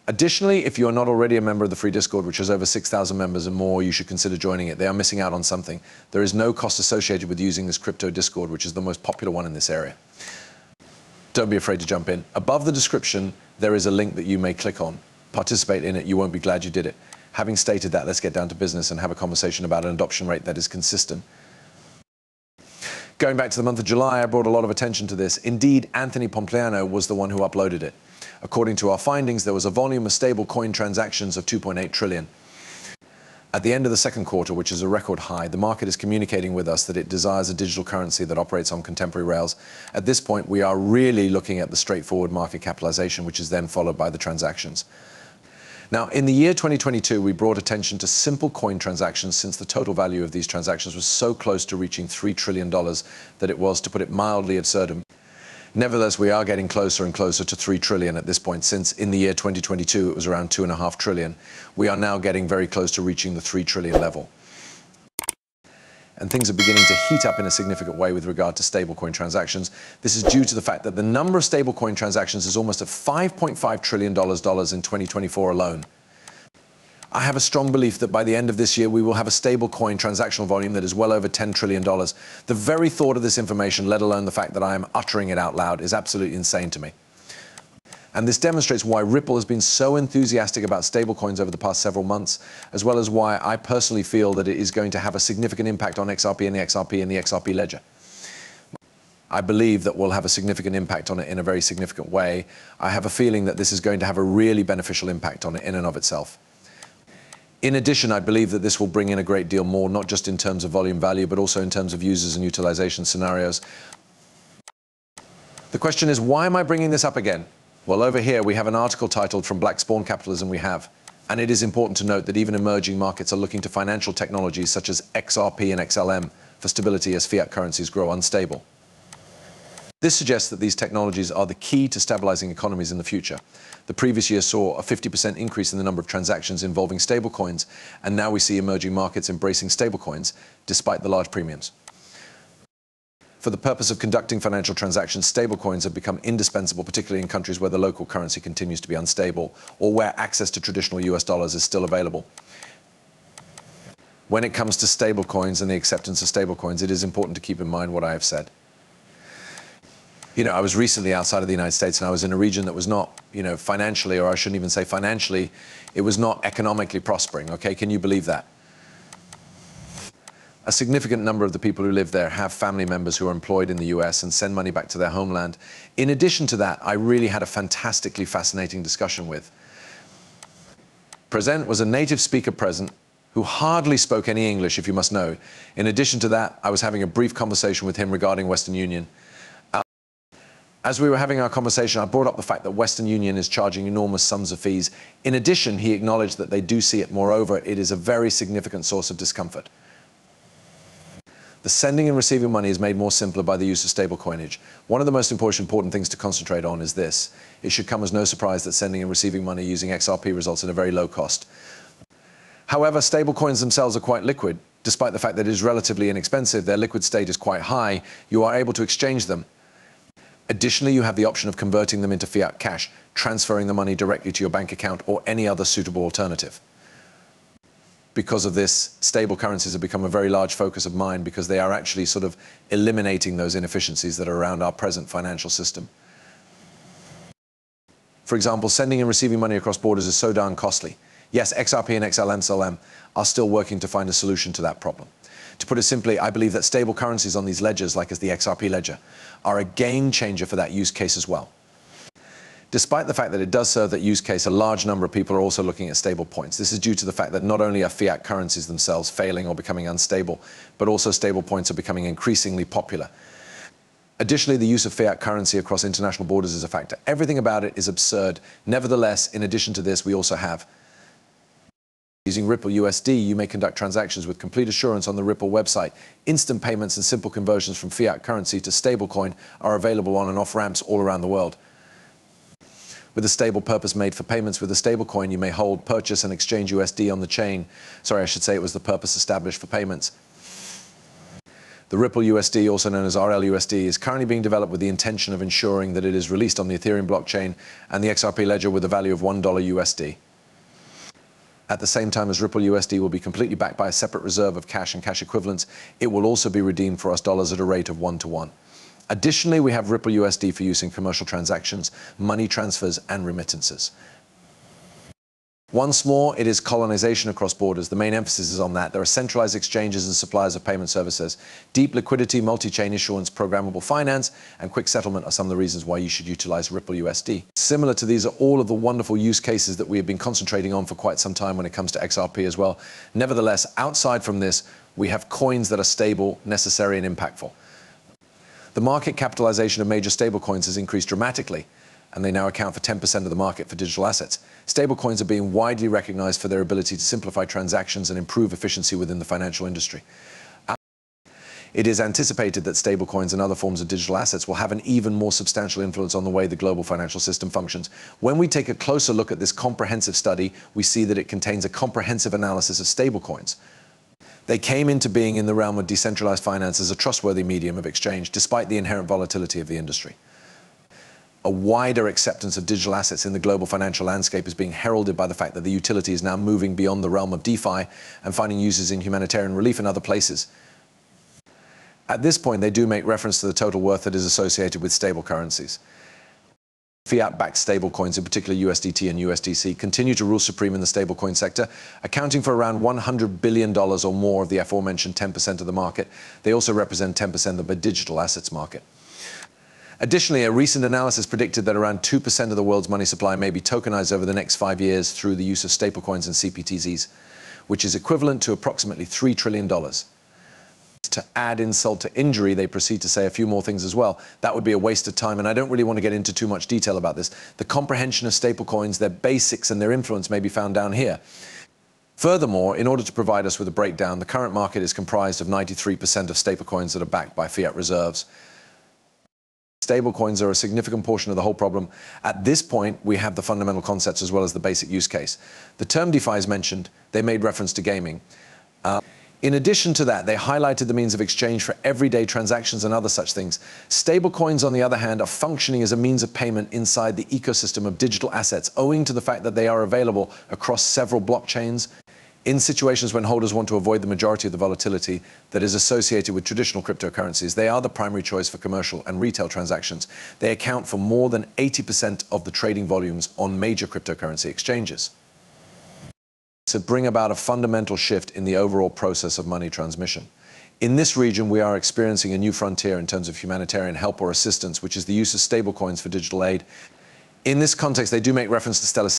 Additionally, if you are not already a member of the free Discord, which has over 6,000 members and more, you should consider joining it. They are missing out on something. There is no cost associated with using this crypto Discord, which is the most popular one in this area. Don't be afraid to jump in. Above the description, there is a link that you may click on. Participate in it. You won't be glad you did it. Having stated that, let's get down to business and have a conversation about an adoption rate that is consistent. Going back to the month of July, I brought a lot of attention to this. Indeed, Anthony Pompliano was the one who uploaded it. According to our findings, there was a volume of stable coin transactions of 2.8 trillion. At the end of the second quarter, which is a record high, the market is communicating with us that it desires a digital currency that operates on contemporary rails. At this point, we are really looking at the straightforward market capitalization, which is then followed by the transactions. Now, in the year 2022, we brought attention to simple coin transactions since the total value of these transactions was so close to reaching $3 trillion that it was, to put it mildly, absurdum. Nevertheless, we are getting closer and closer to 3 trillion at this point, since in the year 2022, it was around 2.5 trillion. We are now getting very close to reaching the 3 trillion level. And things are beginning to heat up in a significant way with regard to stablecoin transactions. This is due to the fact that the number of stablecoin transactions is almost at $5.5 trillion in 2024 alone. I have a strong belief that by the end of this year, we will have a stablecoin transactional volume that is well over $10 trillion. The very thought of this information, let alone the fact that I am uttering it out loud, is absolutely insane to me. And this demonstrates why Ripple has been so enthusiastic about stablecoins over the past several months, as well as why I personally feel that it is going to have a significant impact on XRP and the XRP and the XRP ledger. I believe that we'll have a significant impact on it in a very significant way. I have a feeling that this is going to have a really beneficial impact on it in and of itself. In addition, I believe that this will bring in a great deal more, not just in terms of volume value, but also in terms of users and utilization scenarios. The question is, why am I bringing this up again? Well, over here, we have an article titled "From Black Spawn Capitalism We Have." And it is important to note that even emerging markets are looking to financial technologies such as XRP and XLM for stability as fiat currencies grow unstable. This suggests that these technologies are the key to stabilizing economies in the future. The previous year saw a 50% increase in the number of transactions involving stablecoins, and now we see emerging markets embracing stablecoins despite the large premiums. For the purpose of conducting financial transactions, stablecoins have become indispensable, particularly in countries where the local currency continues to be unstable or where access to traditional US dollars is still available. When it comes to stablecoins and the acceptance of stablecoins, it is important to keep in mind what I have said. You know, I was recently outside of the United States and I was in a region that was not, financially, or I shouldn't even say financially, it was not economically prospering, okay? Can you believe that? A significant number of the people who live there have family members who are employed in the US and send money back to their homeland. In addition to that, I really had a fantastically fascinating discussion with. Present was a native speaker present who hardly spoke any English, if you must know. In addition to that, I was having a brief conversation with him regarding Western Union. As we were having our conversation, I brought up the fact that Western Union is charging enormous sums of fees. In addition, he acknowledged that they do see it. Moreover, it is a very significant source of discomfort. The sending and receiving money is made more simpler by the use of stable coinage. One of the most important things to concentrate on is this. It should come as no surprise that sending and receiving money using XRP results in a very low cost. However, stable coins themselves are quite liquid. Despite the fact that it is relatively inexpensive, their liquid state is quite high. You are able to exchange them. Additionally, you have the option of converting them into fiat cash, transferring the money directly to your bank account, or any other suitable alternative. Because of this, stable currencies have become a very large focus of mine because they are actually sort of eliminating those inefficiencies that are around our present financial system. For example, sending and receiving money across borders is so darn costly. Yes, XRP and XLM are still working to find a solution to that problem. To put it simply, I believe that stable currencies on these ledgers, like as the XRP ledger, are a game changer for that use case as well. Despite the fact that it does serve that use case, a large number of people are also looking at stable points. This is due to the fact that not only are fiat currencies themselves failing or becoming unstable, but also stable points are becoming increasingly popular. Additionally, the use of fiat currency across international borders is a factor. Everything about it is absurd. Nevertheless, in addition to this, we also have using Ripple USD, you may conduct transactions with complete assurance on the Ripple website. Instant payments and simple conversions from fiat currency to stablecoin are available on and off ramps all around the world. With a stable purpose made for payments with a stablecoin, you may hold, purchase and exchange USD on the chain. Sorry, I should say it was the purpose established for payments. The Ripple USD, also known as RLUSD, is currently being developed with the intention of ensuring that it is released on the Ethereum blockchain and the XRP ledger with a value of $1 USD. At the same time as Ripple USD will be completely backed by a separate reserve of cash and cash equivalents, it will also be redeemed for US dollars at a rate of 1-to-1. Additionally, we have Ripple USD for use in commercial transactions, money transfers, and remittances. Once more, it is colonization across borders. The main emphasis is on that. There are centralized exchanges and suppliers of payment services. Deep liquidity, multi-chain issuance, programmable finance, and quick settlement are some of the reasons why you should utilize Ripple USD. Similar to these are all of the wonderful use cases that we have been concentrating on for quite some time when it comes to XRP as well. Nevertheless, outside from this, we have coins that are stable, necessary, and impactful. The market capitalization of major stablecoins has increased dramatically, and they now account for 10% of the market for digital assets. Stablecoins are being widely recognized for their ability to simplify transactions and improve efficiency within the financial industry. It is anticipated that stablecoins and other forms of digital assets will have an even more substantial influence on the way the global financial system functions. When we take a closer look at this comprehensive study, we see that it contains a comprehensive analysis of stablecoins. They came into being in the realm of decentralized finance as a trustworthy medium of exchange, despite the inherent volatility of the industry. A wider acceptance of digital assets in the global financial landscape is being heralded by the fact that the utility is now moving beyond the realm of DeFi and finding uses in humanitarian relief and other places. At this point, they do make reference to the total worth that is associated with stable currencies. Fiat-backed stablecoins, in particular USDT and USDC, continue to rule supreme in the stablecoin sector, accounting for around $100 billion or more of the aforementioned 10% of the market. They also represent 10% of the digital assets market. Additionally, a recent analysis predicted that around 2% of the world's money supply may be tokenized over the next 5 years through the use of stablecoins and CBDCs, which is equivalent to approximately $3 trillion. To add insult to injury, they proceed to say a few more things as well. That would be a waste of time, and I don't really want to get into too much detail about this. The comprehension of stablecoins, their basics and their influence may be found down here. Furthermore, in order to provide us with a breakdown, the current market is comprised of 93% of stablecoins that are backed by fiat reserves. Stablecoins are a significant portion of the whole problem. At this point, we have the fundamental concepts as well as the basic use case. The term DeFi is mentioned. They made reference to gaming. In addition to that, they highlighted the means of exchange for everyday transactions and other such things. Stablecoins, on the other hand, are functioning as a means of payment inside the ecosystem of digital assets, owing to the fact that they are available across several blockchains. In situations when holders want to avoid the majority of the volatility that is associated with traditional cryptocurrencies, they are the primary choice for commercial and retail transactions. They account for more than 80% of the trading volumes on major cryptocurrency exchanges. To bring about a fundamental shift in the overall process of money transmission. In this region, we are experiencing a new frontier in terms of humanitarian help or assistance, which is the use of stablecoins for digital aid. In this context, they do make reference to Stellar